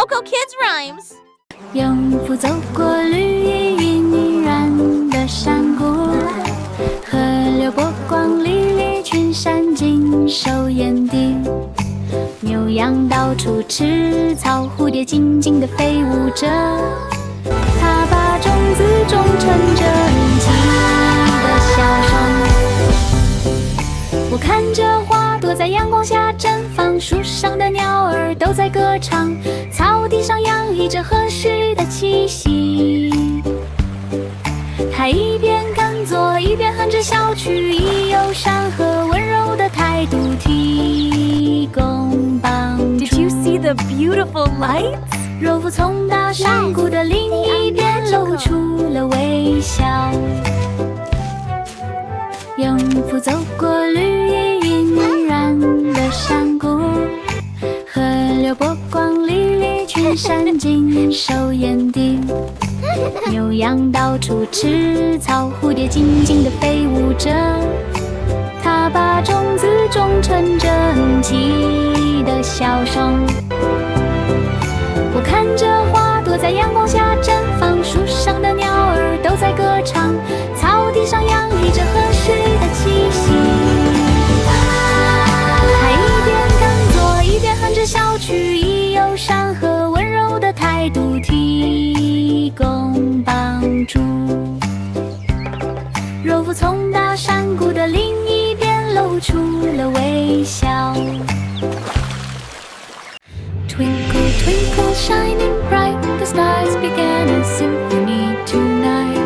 Coco Kids Rhymes。永福走过绿意晕晕染的山谷，河流波光粼粼，群山尽收眼底。牛羊到处吃草，蝴蝶静静地飞舞着，它把种子种成这人气的笑声。我看着花朵在阳光下绽放，树上的鸟儿都在歌唱，草地上洋溢着合适的气息。它一边耕作一边哼着小曲，以友善和温柔的态度提供帮助。 Did you see the beautiful lights? 若不从大山谷的另一边露出了微笑。永福走过绿意晕晕染的山谷，河流波光粼粼，群山尽收眼底。牛羊到处吃草，蝴蝶静静地飞舞着，它把种子种成整齐的笑声。我看着花朵在阳光下绽放，树上的鸟儿都在歌唱，草地上洋溢着合适的气息。它一边耕作一边哼着小曲，以友善和温柔的态度提供帮助。若不从大山谷的另一边露出了微笑。Twinkle, twinkle, shining bright, the stars began a symphony tonight.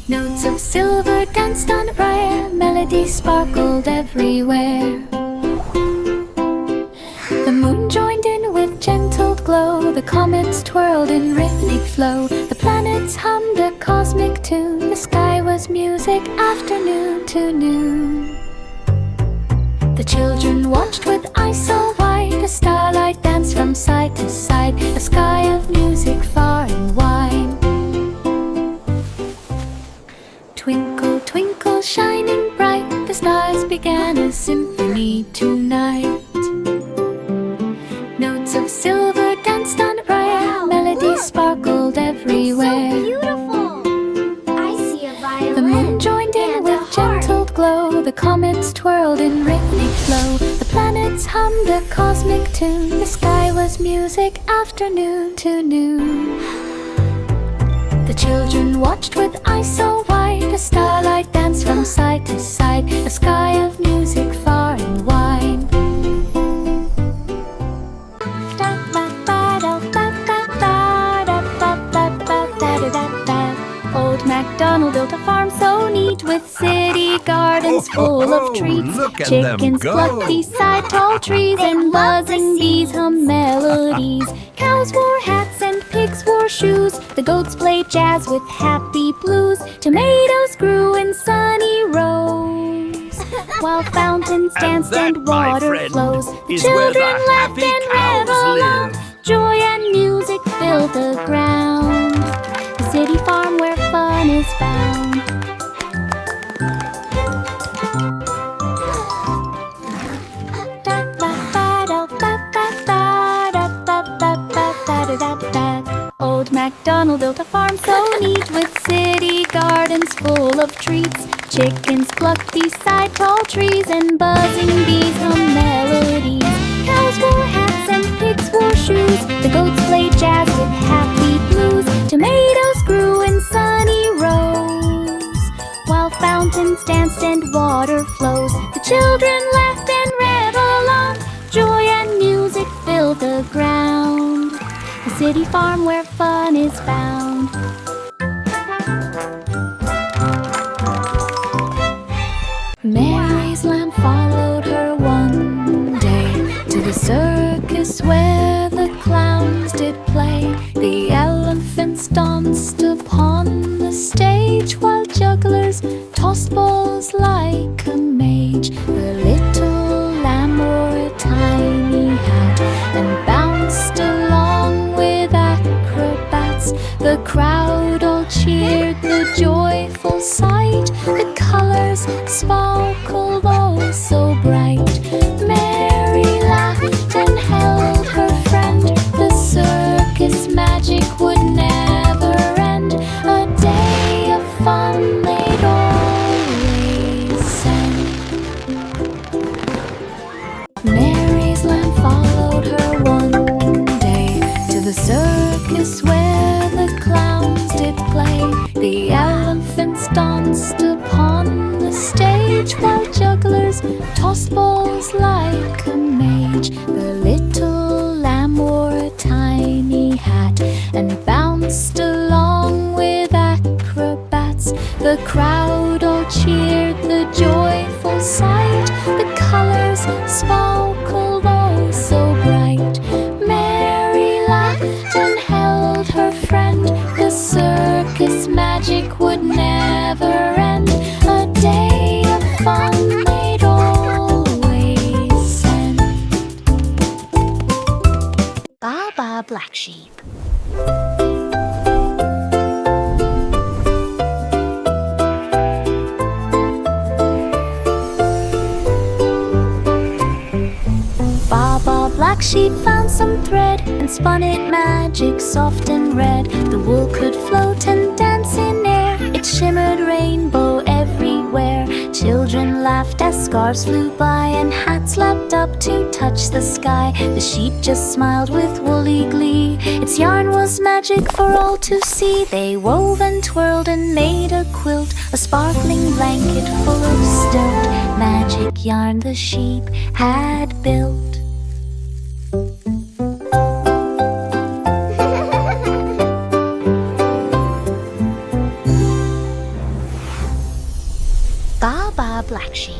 Notes of silver danced on the briar, melodies sparkled everywhere. The moon joined in with gentle glow, the comets twirled in rhythmic flow, the planets hummed a cosmic tune, the sky was music afternoon to noon. The children watched with eyes so wide, the starlight danced from side to side, a sky of music far and wide. Twinkle, twinkle, shining bright, the stars began a symphony tonight. Notes of silver danced on the briar, melodies sparkled everywhere. So beautiful! I see a violin. The moon joined in with gentle glow, the comets twirled in rhythmic flow, the planets hummed a cosmic tune, the sky was music afternoon to noon. The children watched with eyes so wide, the starlight danced from side to side, a sky of music far and wide. Old MacDonald built a farm so neat, with city gardens full of treats. Chickens plucked beside tall trees, and buzzing bees hum melodies. Cows wore hats and pigs wore shoes, the goats played jazz with happy blues. Tomatoes grew in sunny rows, while fountains danced and water flows. The children laughed and ran along, joy and music filled the ground. The city farm where fun is found. Old MacDonald built a farm so neat, with city gardens full of treats. Chickens plucked beside tall trees, and buzzing bees hum melodies. Cows wore hats and pigs wore shoes, the goats played jazz with happy blues. Tomatoes grew in sunny rows, while fountains danced and water flows. The children laughed and ran along, joy and music filled the ground. The city farm where fun is found. Mary's lamb followed her one day to the circus where the clowns did play. The elephants danced upon the stage, while jugglers tossed balls like a mage. The little lamb wore a tiny hat and bounced along with acrobats. The tossed balls like a mage. The little lamb wore a tiny hat and bounced along with acrobats. The crowd all cheered the joyful sight. The colors sparkled all so bright. Mary laughed and held her friend. The circus magic would never end. A day of fun they'd always send. Baa, black sheep. Black sheep found some thread and spun it magic soft and red. The wool could float and dance in air. It shimmered rainbow everywhere. Children laughed as scarves flew by and hats lapped up to touch the sky. The sheep just smiled with woolly glee. Its yarn was magic for all to see. They wove and twirled and made a quilt, a sparkling blanket full of stilt. Magic yarn the sheep had built. Baa, black sheep.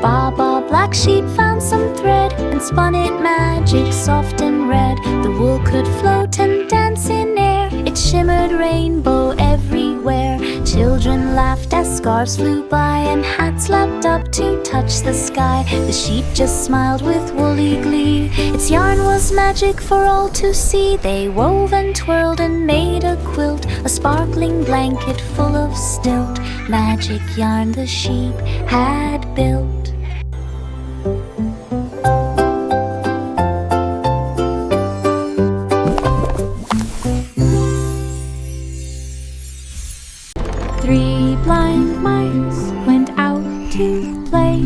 Baa, black sheep found some thread and spun it magic soft and red. The wool could float and dance in air. It shimmered rainbow everywhere. Children laughed as scarves flew by and hats lapped up to touch the sky. The sheep just smiled with woolly glee. Its yarn was magic for all to see. They wove and twirled and made a quilt, a sparkling blanket full of stilt. Magic yarn the sheep had built. Three blind mice went out to play.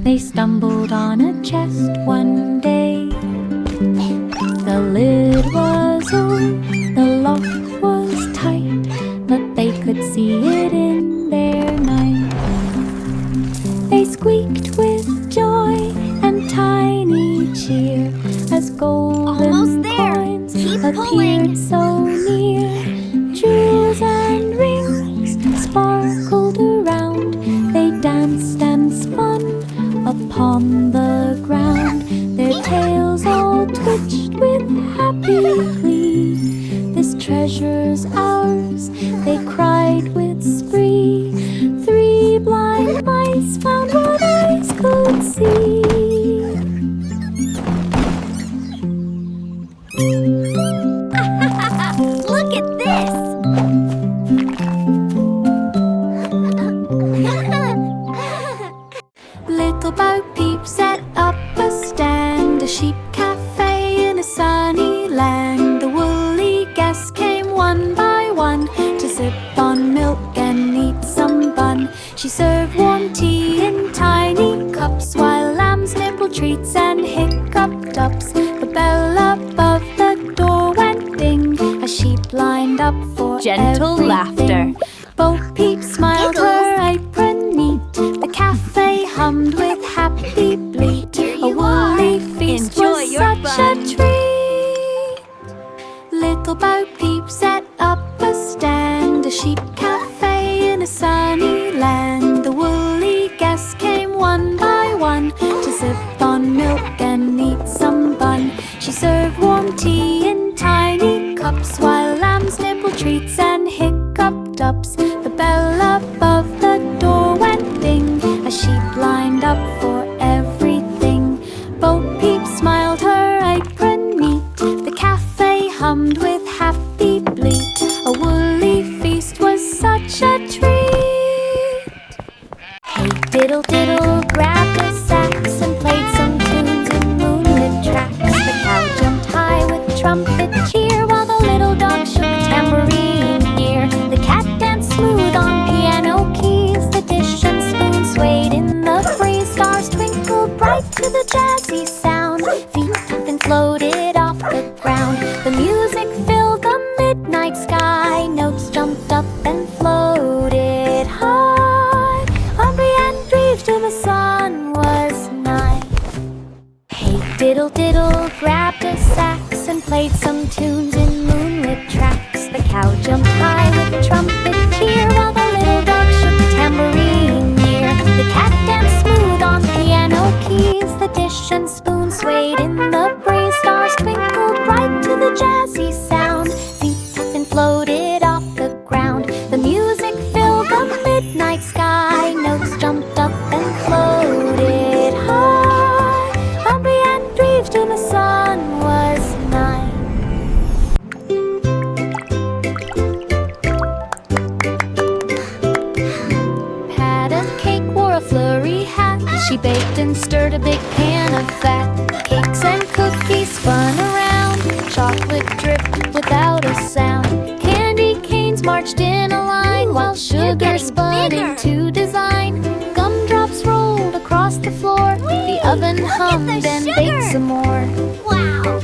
They stumbled on a chest one day. The lid was old, the lock was tight, but they could see it in their night. They squeaked with joy and tiny cheer as golden Almost there. coins Keep appeared pulling. so near. Jewels and rings sparkled around. They danced and spun upon the ground. Their tails all twitched with happy glee. This treasure's ours, they cried with spree. Three blind mice found what eyes could see. Look at this! Little Bo Peep set up a stand, a sheep cafe in a sunny land. The woolly guests came one by one to sip on milk and eat some bun. She served warm tea in tiny cups while lambs nibbled treats and hiccuped ups. The bell above the door went ding as sheep lined up for Gentle everything. laughter. Bo Peep smiled, her apron neat. The cafe hummed with happy bleat. A woolly feast Enjoy was your such fun. a treat. Little Bo Peep set up a stand, a sheep cafe in a sunny land. The woolly guests came one by one to sip on milk and eat some bun. She served warm tea in tiny cups while lambs nibbled treats and hiccuped ups. The bell above the door went ding as sheep lined up for everything. Bo Peep smiled, her apron neat. The cafe hummed with happy bleat. A woolly feast was such a treat. Hey diddle diddle grabbed a sax and played some tunes in moonlit tracks. The cow jumped high with trumpet cheer while the little dog shook tambourine ear. The cat danced smooth on piano keys. The dish and spoon swayed in the breeze. Stars twinkled bright to the jazzy sound. Feet up and floated off played some tunes in moonlit tracks. The cow jumped high with trumpet cheer, while the little dog shook tambourine near. The cat danced smooth on piano keys. The dish and spoon swayed in the breeze. Stars twinkled bright to the jazzy sound. Feet and floated off the ground. The music filled the midnight sky. Notes jumped up and floated high. Hungry and grieved till the sun was nigh. Pat of cake wore a flurry hat. She baked and stirred a big pan of fat. Cakes and cookies spun around. Chocolate dripped without a sound. Candy canes marched in a line, while sugar spun into design. Gumdrops rolled across the floor. The oven hummed and baked some more. Wow!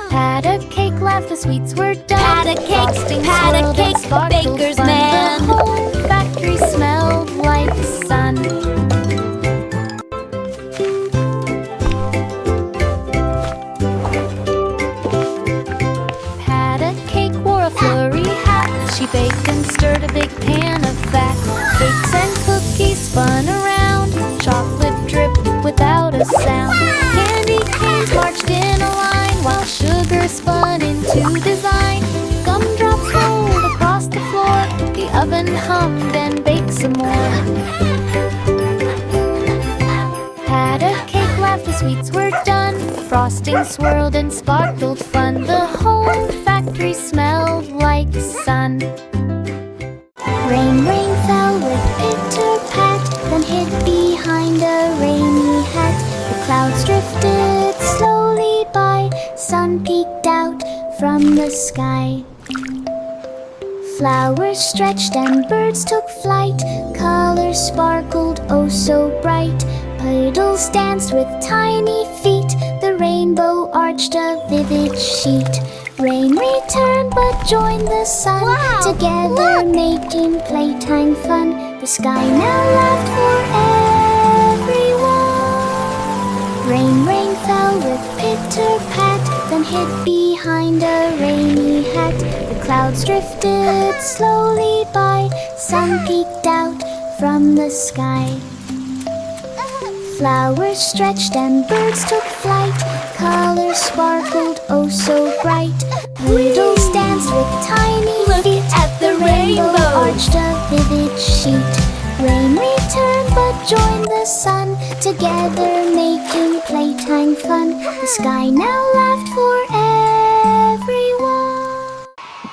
Pat a cake, laughed, the sweets were done. Pat a cake, Frosting pat a swirled and cake, sparkled baker's fun. man. The whole factory smelled like sun. Pat a cake wore a flurry hat. She baked and stirred a big pan of fat. Cakes and cookies spun around. Chocolate dripped without a sound. Candy canes marched in a line, while sugar spun into design. Gumdrops rolled across the floor. The oven hummed and baked some more. Pat a cake, laughed, the sweets were done. Frosting swirled and sparkled fun. The whole factory smelled like sun. Rain, rain fell with pitter-pat, then hid behind a rainy hat. The clouds drifted slowly by, sun peeked out from the sky. Flowers stretched and birds took flight. Colors sparkled oh so bright. Puddles danced with tiny feet. The rainbow arched a vivid sheet. Rain returned but joined the sun. Wow, Together look! making playtime fun. The sky now laughed for everyone. Rain, rain fell with pitter-pat, then hid behind a rainy hat. The clouds drifted slowly by, sun peeked out from the sky. Flowers stretched and birds took flight. Colors sparkled oh so bright. Puddles danced with tiny Look feet. at the rainbow. Arched a vivid sheet. Rain returned but joined the sun. Together making playtime fun. The sky now laughed for everyone.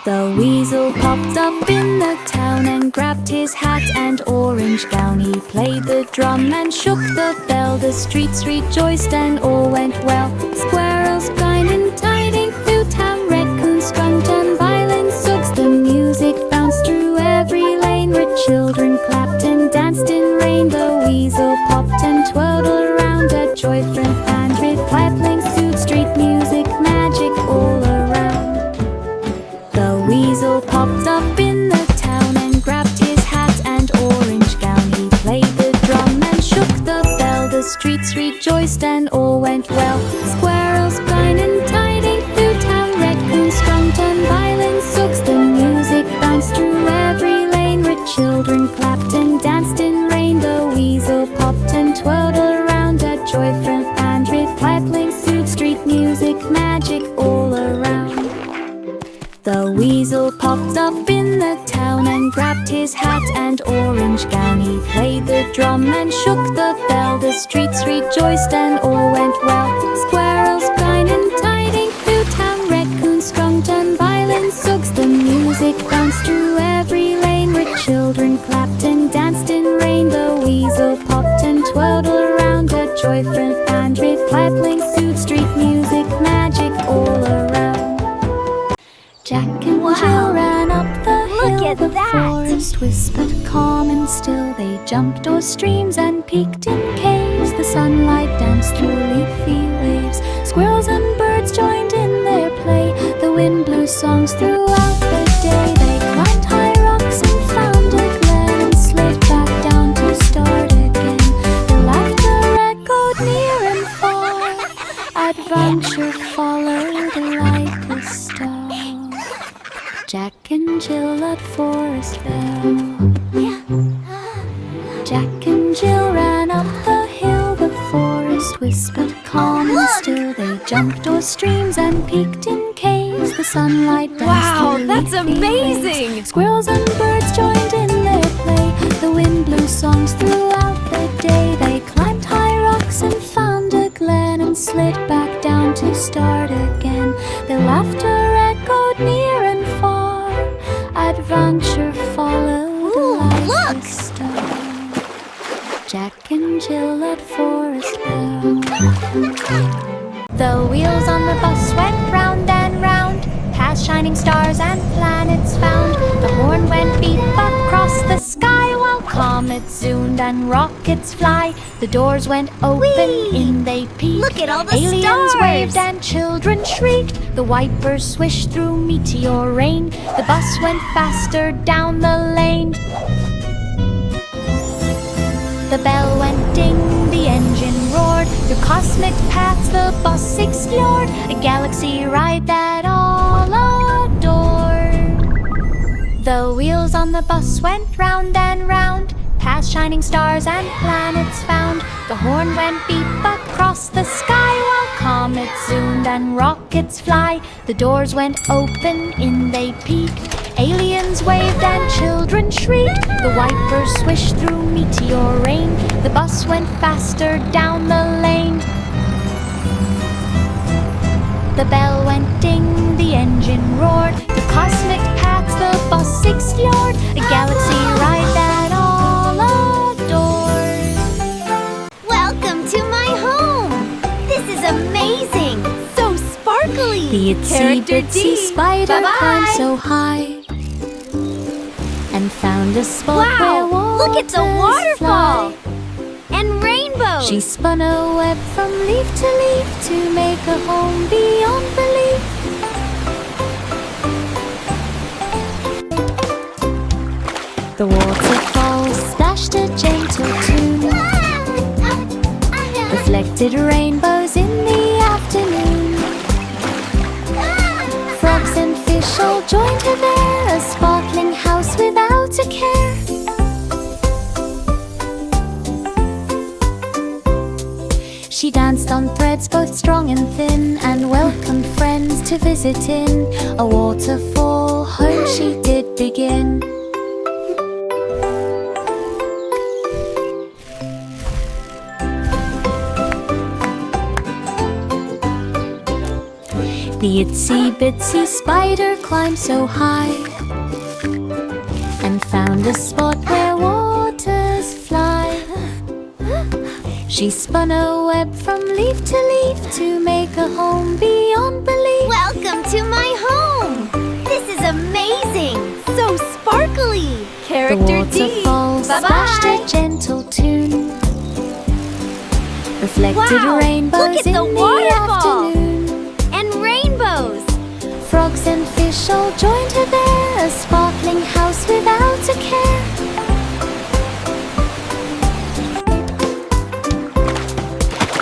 The weasel popped up in the town and grabbed his hat and orange gown. He played the drum and shook the bell. The streets rejoiced and all went well. Squirrels whined and tiding through town. Raccoons strummed and violins sugs. The music bounced through every lane where children clapped and danced in rain. The weasel popped and twirled around, a joy from and with pipling suit. Street music, magic all around. The weasel popped up in the town and grabbed his hat and orange gown. He played the drum and shook the bell. The streets rejoiced and all went well. Squirrels whined and tiding through town. Raccoons strummed and violins sugs. The music bounced through every lane where children clapped and danced in rain. The weasel popped and twirled around, a joy from and with pipling suit. Street music, magic all around. The weasel popped up in the town and grabbed his hat and orange gown. He played the drum and shook the bell. The streets rejoiced and all went well. Squirrels whined and tiding through town. Raccoons strummed and violins sugs. The music bounced through every lane where children clapped and danced in rain. The weasel popped and twirled around, a joy from and with pipling suit. Street music, magic all around. Jack and Jill ran up the hill. Look at The that! forest whispered calm and still. They jumped o'er streams and peeked in caves. The sunlight danced through leafy waves. Squirrels and birds joined in their play. The wind blew songs throughout the day. They climbed high rocks and found a glen and slid back down to start again. The laughter echoed near and far. Adventure followed like a star. Jack and Jill at Forest Bell. Jack and Jill ran up the hill. The forest whispered calm and still. They jumped o'er streams and peeked in caves. The sunlight danced Wow, through that's leafy amazing! waves. Squirrels and birds joined in their play. The wind blew songs throughout the day. They climbed high rocks and found a glen and slid back down to start again. Their laughter echoed near and far. Adventure followed like look! a star. Jack and Jill at Forest Bell. The wheels on the bus went round and round, past shining stars and planets found. The horn went beep across the sky, while comets zoomed and rockets fly. The doors went open, Whee! in they peeked. Look at all the Aliens stars! waved and children shrieked. The wipers swished through meteor rain. The bus went faster down the lane. The bell went ding, the engine roared. Through cosmic paths the bus explored, a galaxy ride that all adored. The wheels on the bus went round and round, past shining stars and planets found. The horn went beep across the sky, while comets zoomed and rockets fly. The doors went open, in they peeked. Aliens waved and children shrieked. The wipers swished through meteor rain. The bus went faster down the lane. The bell went ding, the engine roared. Through cosmic paths the bus explored, a galaxy ride that all adored. Welcome to my home! This is amazing! So sparkly! The itsy Character bitsy D. spider Bye-bye. climbed so high and found a spot where Wow! Look at the waters waterfall! fly. And rainbows! She spun a web from leaf to leaf to make a home beyond belief. The waterfall splashed a gentle tune, reflected rainbows in the afternoon. Frogs and fish all joined her there, a sparkling house without a care. She danced on threads both strong and thin, and welcomed friends to visit in a waterfall home she did begin. The itsy bitsy spider climbed so high and found a spot where waters fly. She spun a web from leaf to leaf to make a home beyond belief. Welcome to my home! This is amazing! So sparkly! The Character D! waterfall splashed a gentle tune, reflected Wow! rainbows Look at in the the waterfall! afternoon. And rainbows! Frogs and fish all joined her there, a sparkling house without a care.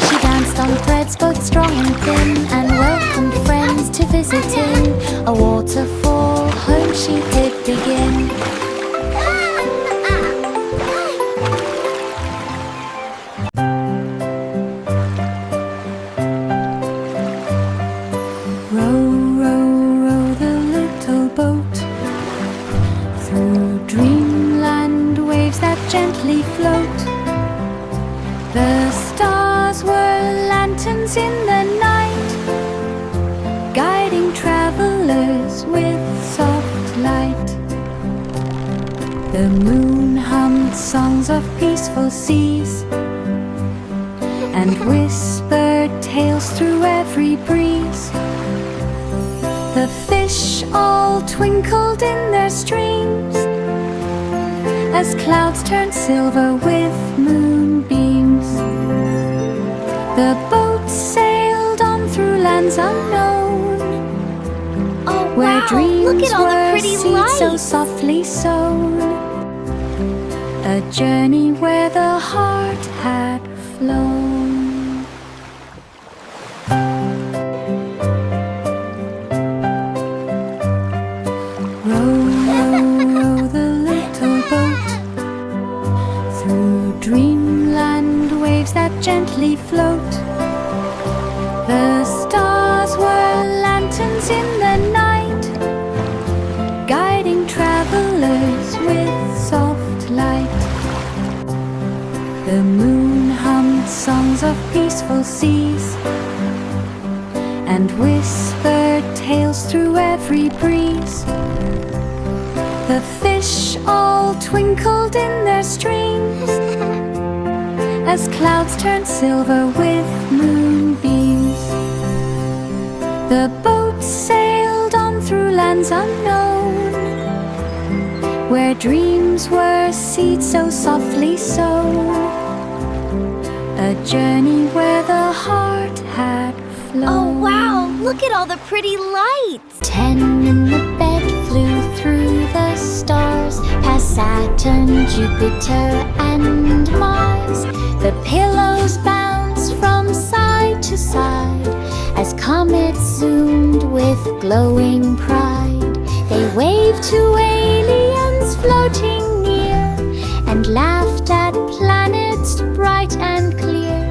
She danced on threads both strong and thin, and welcomed friends to visit in a waterfall home she did begin. Row, row, row the little boat through dreamland waves that gently float. The stars were lanterns in the night, guiding travelers with soft light. The moon hummed songs of peaceful seas and whispered tales through every breeze. The fish all twinkled in their streams as clouds turned silver with moonbeams. The boat sailed on through lands unknown, Oh, where wow! dreams Look at all the were pretty seeds so lights! softly sown. A journey where the heart had flown. gently float. The stars were lanterns in the night, guiding travelers with soft light. The moon hummed songs of peaceful seas and whispered tales through every breeze. The fish all twinkled in their streams as clouds turned silver with moonbeams. The boat sailed on through lands unknown, where dreams were seeds so softly sown. A journey where the heart had flown. Oh, wow! Look at all the pretty lights! 10 in the bed flew through the stars, past Saturn, Jupiter, and Mars. The pillows bounced from side to side as comets zoomed with glowing pride. They waved to aliens floating near and laughed at planets bright and clear.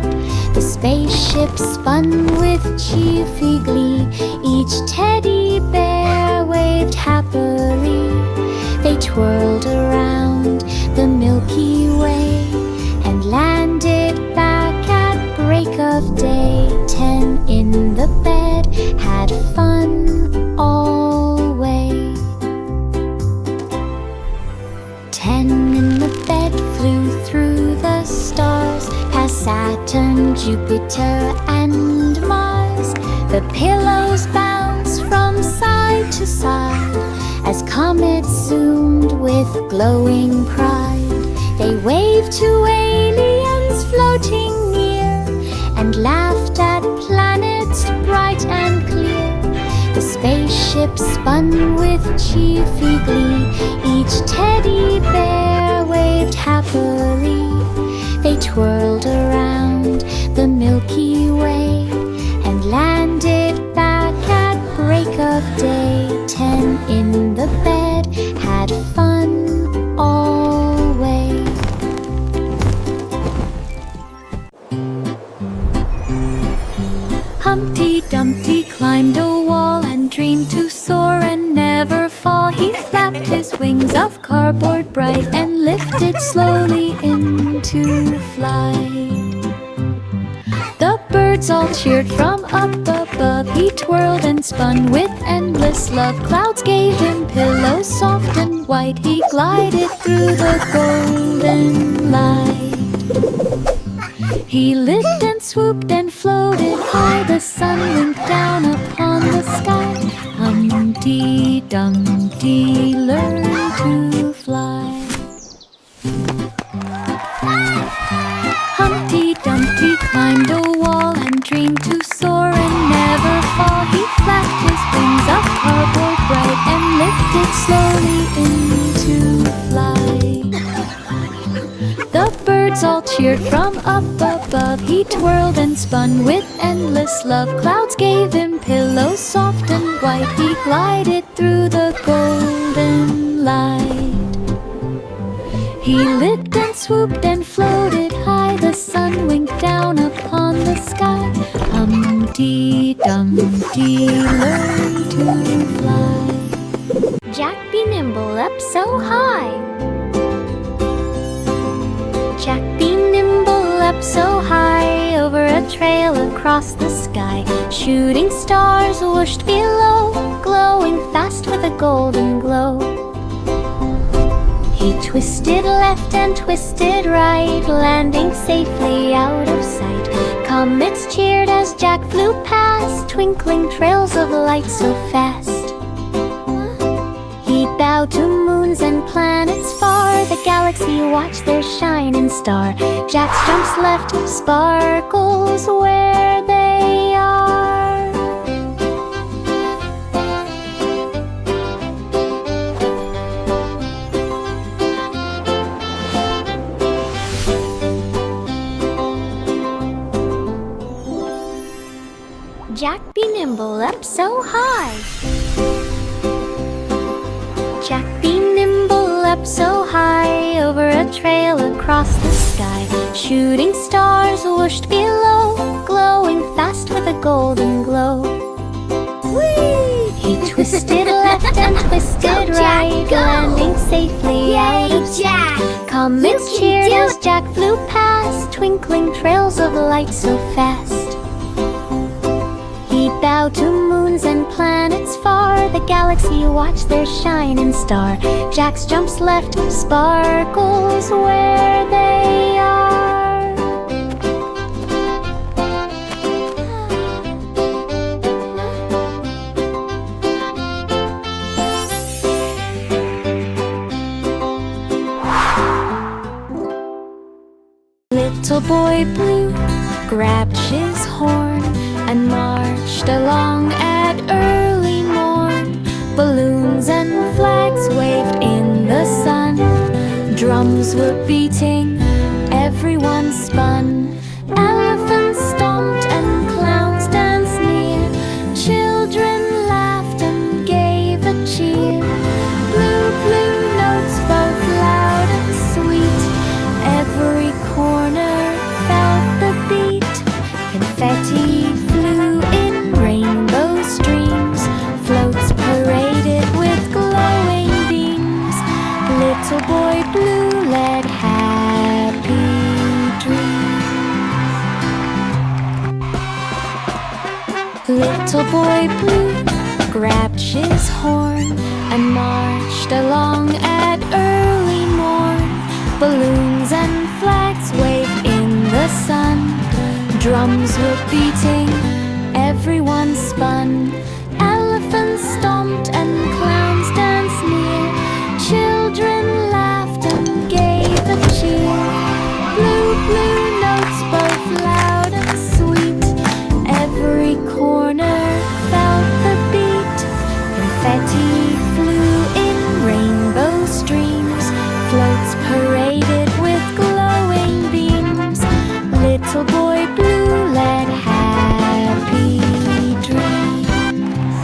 The spaceship spun with cheerful glee. Each teddy bear waved happily. They twirled around the Milky Way and landed back at break of day. 10 in the bed had fun always. 10 in the bed flew through the stars, past Saturn, Jupiter, and Mars. The pillows bounced from side to side as comets zoomed with glowing pride. They waved to aliens floating near and laughed at planets bright and clear. The spaceship spun with cheerful glee. Each teddy bear waved happily. They twirled around the Milky Way and landed back at break of day. 10 in the bed had fun always. Humpty Dumpty climbed a wall and dreamed to soar and never fall. He flapped his wings of cardboard bright and lifted slowly into flight. The birds all cheered from up above. He twirled and spun with endless love. Clouds gave him pillows soft and white. He glided through the golden light. He lived and swooped and floated high. The sun winked down upon the sky. Humpty Dumpty learned to fly. Humpty Dumpty climbed a wall and dreamed to soar and never fall. He flapped his wings of cardboard bright and lifted slowly into flight. The birds all cheered from up above. He twirled and spun with endless love. Clouds gave him pillows soft and white. He glided through the golden light. He lived and swooped and floated high. The sun winked down upon the sky. Humpty Dumpty learned to fly. Jack be nimble up so high. Jack be nimble up so high, over a trail across the sky. Shooting stars whooshed below, glowing fast with a golden glow. He twisted left and twisted right, landing safely out of sight. Comets cheered as Jack flew past, twinkling trails of light so fast. He bowed to moons and planets far, the galaxy watched their shining star. Jack's jumps left sparkles where they are. Jack be nimble up so high. Jack be nimble up so high, over a trail across the sky. sky. Shooting stars whooshed below, glowing fast with a golden glow. Whee! He twisted left and twisted Go, Jack, right, go! landing safely out Yay, of sight. Jack! Comets You can cheered do as it! Jack flew past, twinkling trails of light so fast. He bowed to moons and planets far, the galaxy watched their shining star. Jack's jumps left sparkles where they are. Little boy blue grabbed his horn and marched along at early morn. Balloons and flags waved in the sun, drums were beating, everyone spun. Elephants stomped and clowns danced near, children laughed and gave a cheer. Blue, blue notes both loud and sweet, every corner felt the beat. Confetti flew in rainbow streams, floats paraded with glowing beams. Little boy blue led happy dreams. Little boy blue grabbed his horn and marched along at early morn. Balloons and flags waved in the sun, drums were beating, everyone spun. Elephants stomped and clowns danced near, children laughed and gave a cheer. Blue, blue notes both loud and sweet, every corner felt the beat. Confetti flew in rainbow streams, floats paraded with glowing beams. Little boy blue led happy dreams.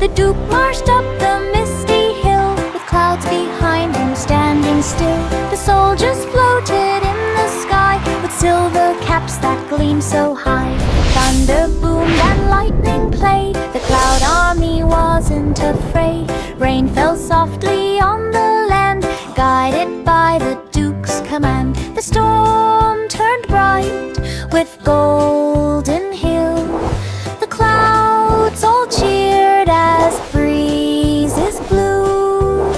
The Duke marched up the misty hill, with clouds behind him standing still. The soldiers floated in the sky, with silver caps that gleamed so high. Thunder boomed and lightning played, the cloud army wasn't afraid. Rain fell softly on the land, guided by the Duke's command. The storm turned bright with golden hill, the clouds all cheered as breezes blew.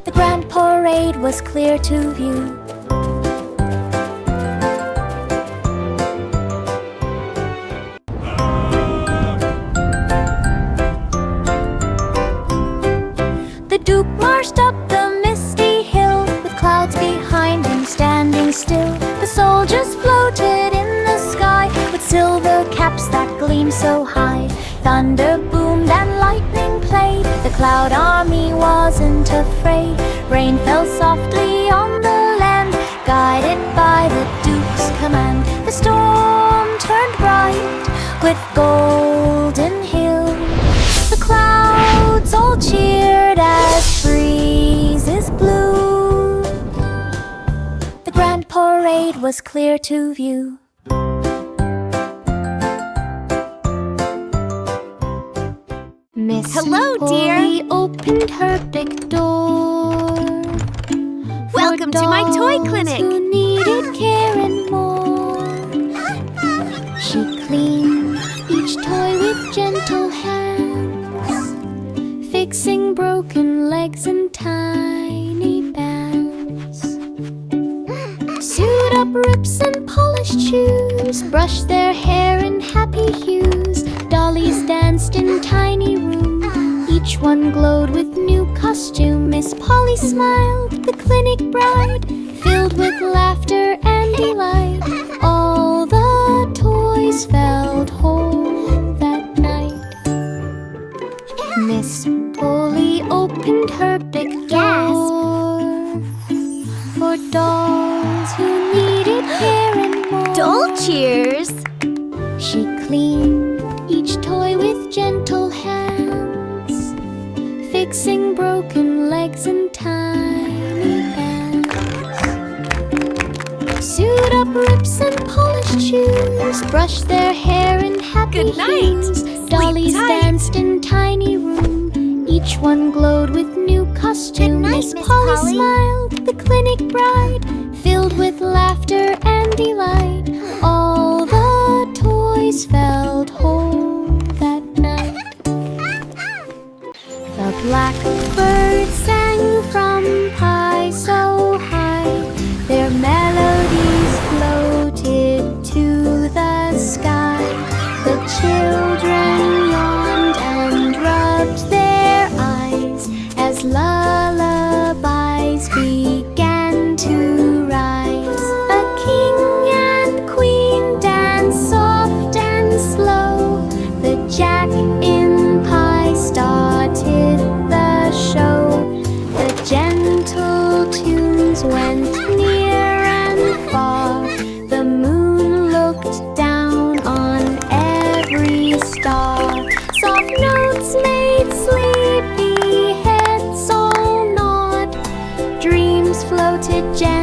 The grand parade was clear to view. The Duke marched up the misty hill, with clouds behind him standing still. The soldiers floated in the sky, with silver caps that gleamed so high. Thunder boomed and lightning played, the cloud army wasn't afraid. Rain fell softly on the land, guided by the Duke's command. The storm turned bright with golden hill, the clouds all cheered as breezes blew. The grand parade was clear to view. Miss Hello, dear. Polly opened her big door. Welcome to my toy clinic. Who needed care and more. She cleaned each toy with gentle hands, fixing broken legs and tiny bands. Sewed up rips and polished shoes, brushed their hair in happy hues. Dollies danced in tiny rooms, each one glowed with new costume. Miss Polly smiled, the clinic bride, filled with laughter and delight. All the toys felt whole that night. Miss Polly opened her big door for dolls who needed care and more. Doll cheers! She cleaned each each toy with gentle hands, fixing broken legs and tiny hands. Sewed up rips and polished shoes, brushed their hair in happy Good night. hues. Sleep Dollies tight. danced in tiny room, each one glowed with new costume. Good night, Miss Miss Polly Polly. smiled, the clinic bride, filled with laughter and delight. All the toys felt whole that night. The blackbird sang from high so high, their melodies floated to the sky. The children yawned and rubbed their eyes as lullabies began to rise. A king and queen danced soft and slow. The Jack in Pie started the show. The gentle tunes went near and far. The moon looked down on every star. Soft notes made sleepy heads all nod. Dreams floated gently